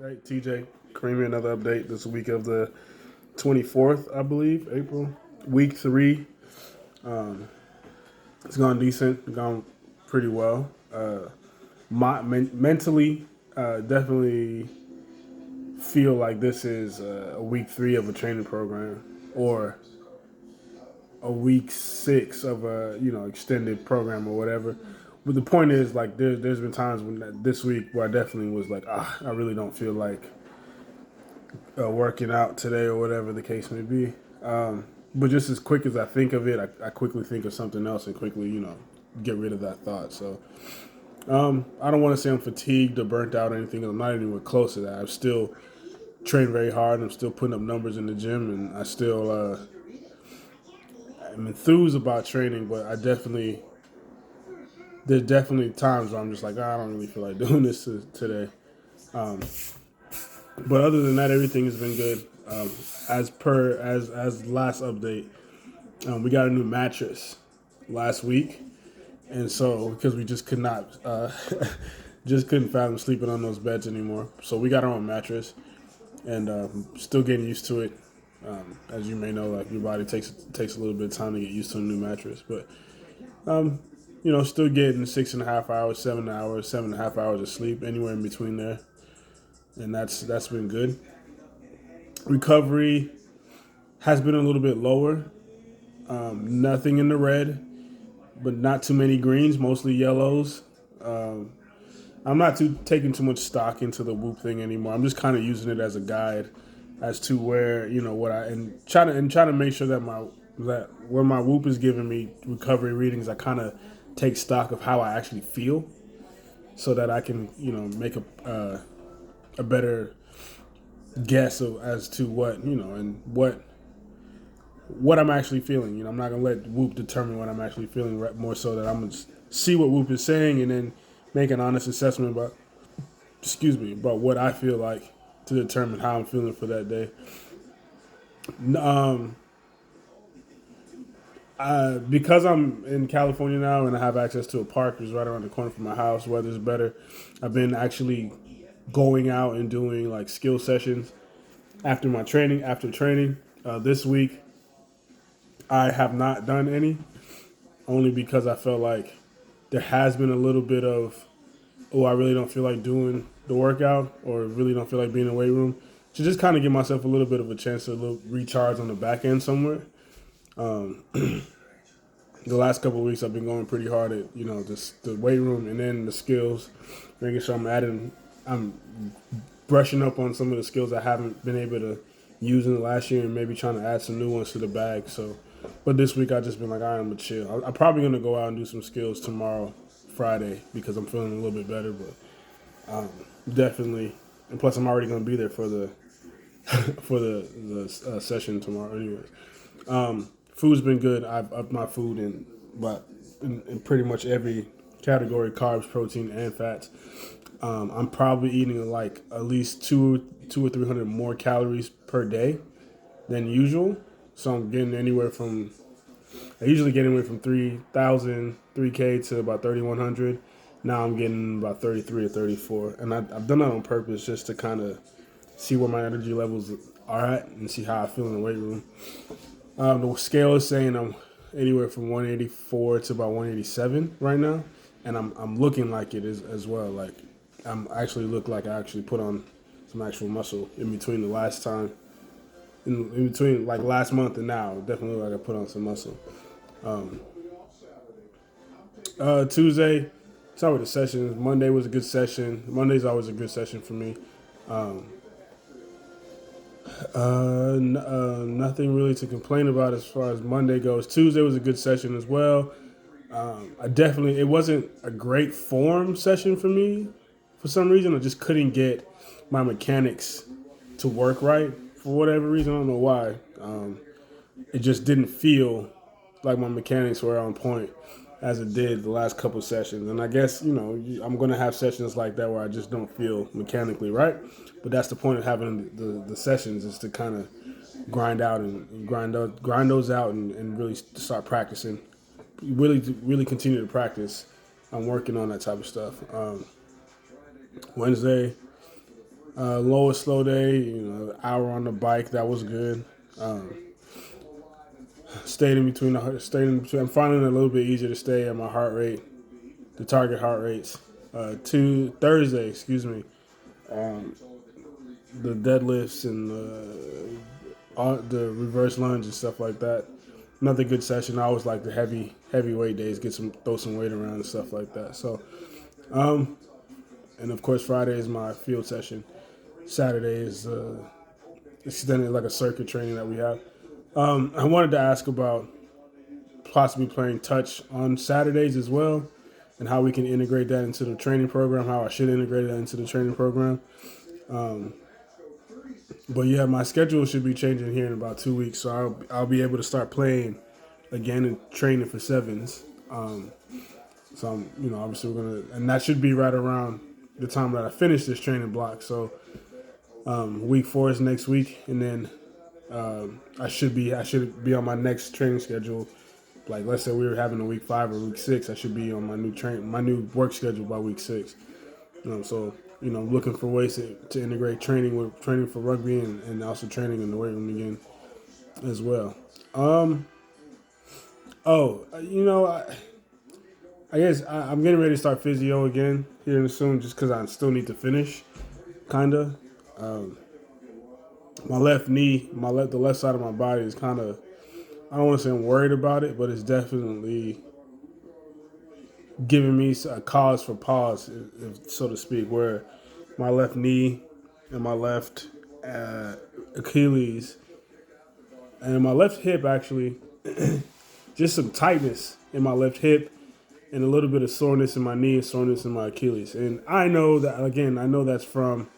Hey, TJ, Creamy, another update this week of the 24th, I believe, April. Week 3. It's gone decent, gone pretty well. Mentally, definitely feel like this is a week 3 of a training program or a week 6 of a extended program or whatever. But the point is, like, there's been times when this week where I definitely was like, I really don't feel like working out today or whatever the case may be. But just as quick as I think of it, I quickly think of something else and quickly, get rid of that thought. So I don't want to say I'm fatigued or burnt out or anything. I'm not anywhere close to that. I've still trained very hard. I'm still putting up numbers in the gym, and I still am enthused about training. But there's definitely times where I'm just like, I don't really feel like doing this today. But other than that, everything has been good. As last update, we got a new mattress last week, and so because we just could not, just couldn't fathom sleeping on those beds anymore. So we got our own mattress, and still getting used to it. As you may know, like your body takes a little bit of time to get used to a new mattress, but still getting 6.5 hours, 7 hours, 7.5 hours of sleep, anywhere in between there, and that's been good. Recovery has been a little bit lower. Nothing in the red, but not too many greens, mostly yellows. I'm not taking too much stock into the Whoop thing anymore. I'm just kind of using it as a guide as to where what I and trying to make sure that where my Whoop is giving me recovery readings, I kind of take stock of how I actually feel, so that I can make a better guess as to what and what I'm actually feeling. I'm not gonna let Whoop determine what I'm actually feeling. More so that I'm gonna see what Whoop is saying and then make an honest assessment about what I feel like to determine how I'm feeling for that day. Um, because I'm in California now and I have access to a park that's right around the corner from my house, weather's better. I've been actually going out and doing like skill sessions after training. This week, I have not done any, only because I felt like there has been a little bit of, I really don't feel like doing the workout or really don't feel like being in the weight room. To just kind of give myself a little bit of a chance to recharge on the back end somewhere. The last couple of weeks I've been going pretty hard at, just the weight room and then the skills, making sure I'm brushing up on some of the skills I haven't been able to use in the last year and maybe trying to add some new ones to the bag. So, but this week I've just been like, I'm gonna chill. I'm probably gonna go out and do some skills tomorrow, Friday, because I'm feeling a little bit better. But definitely, and plus I'm already gonna be there for the the session tomorrow. Anyways, food's been good. I've upped my food in pretty much every category: carbs, protein, and fats. I'm probably eating like at least two or 300 more calories per day than usual. So I'm getting anywhere from I usually get anywhere from 3,000, 3K to about 3,100. Now I'm getting about 33 or 34, and I've done that on purpose just to kind of see where my energy levels are at and see how I feel in the weight room. The scale is saying I'm anywhere from 184 to about 187 right now, and I'm looking like it is as well. Like I'm actually look like I actually put on some actual muscle in between the last time, in between like last month and now. Definitely look like I put on some muscle. Tuesday, start with the sessions. Monday was a good session. Monday's always a good session for me. Nothing really to complain about as far as Monday goes. Tuesday was a good session as well. It wasn't a great form session for me for some reason. I just couldn't get my mechanics to work right for whatever reason. I don't know why. It just didn't feel like my mechanics were on point as it did the last couple sessions. And I guess, I'm going to have sessions like that where I just don't feel mechanically right. But that's the point of having the sessions, is to kind of grind those out and really start practicing. Really continue to practice. I'm working on that type of stuff. Wednesday, Lowest slow day, hour on the bike. That was good. Stayed in between. I'm finding it a little bit easier to stay at my heart rate, the target heart rates. To Thursday, excuse me. The deadlifts and the reverse lunge and stuff like that. Another good session. I always like the heavyweight days. Throw some weight around and stuff like that. So, and of course Friday is my field session. Saturday is extended like a circuit training that we have. I wanted to ask about possibly playing touch on Saturdays as well, and how we can integrate that into the training program. How I should integrate that into the training program. But yeah, my schedule should be changing here in about 2 weeks, so I'll be able to start playing again and training for sevens. So I'm, obviously we're gonna, and that should be right around the time that I finish this training block. So week 4 is next week, and then I should be on my next training schedule. Like let's say we were having a week 5 or week 6, I should be on my new work schedule by week 6. So looking for ways to integrate training for rugby and also training in the weight room again as well. I guess I'm getting ready to start physio again here soon, just because I still need to finish, kinda. My left knee, the left side of my body is kind of, I don't want to say I'm worried about it, but it's definitely giving me a cause for pause, so to speak, where my left knee and my left Achilles and my left hip actually, just some tightness in my left hip and a little bit of soreness in my knee and soreness in my Achilles. And I know that's from,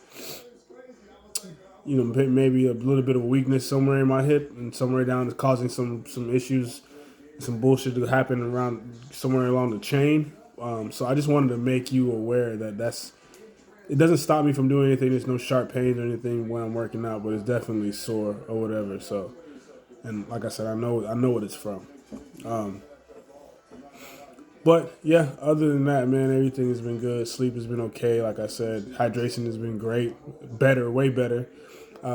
maybe a little bit of weakness somewhere in my hip and somewhere down is causing some issues, some bullshit to happen around somewhere along the chain. So I just wanted to make you aware that it doesn't stop me from doing anything. There's no sharp pains or anything when I'm working out, but it's definitely sore or whatever. So, and like I said, I know what it's from. But yeah, other than that, man, everything has been good. Sleep has been okay. Like I said, hydration has been great, way better.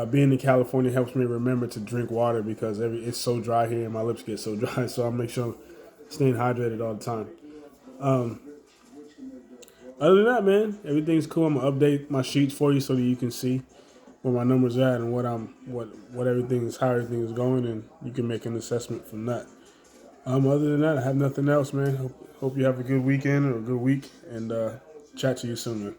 Being in California helps me remember to drink water because it's so dry here and my lips get so dry. So I'll make sure I'm staying hydrated all the time. Other than that, man, everything's cool. I'm gonna update my sheets for you so that you can see where my numbers are at and how everything is going, and you can make an assessment from that. Other than that, I have nothing else, man. Hope you have a good weekend or a good week, and chat to you soon, man.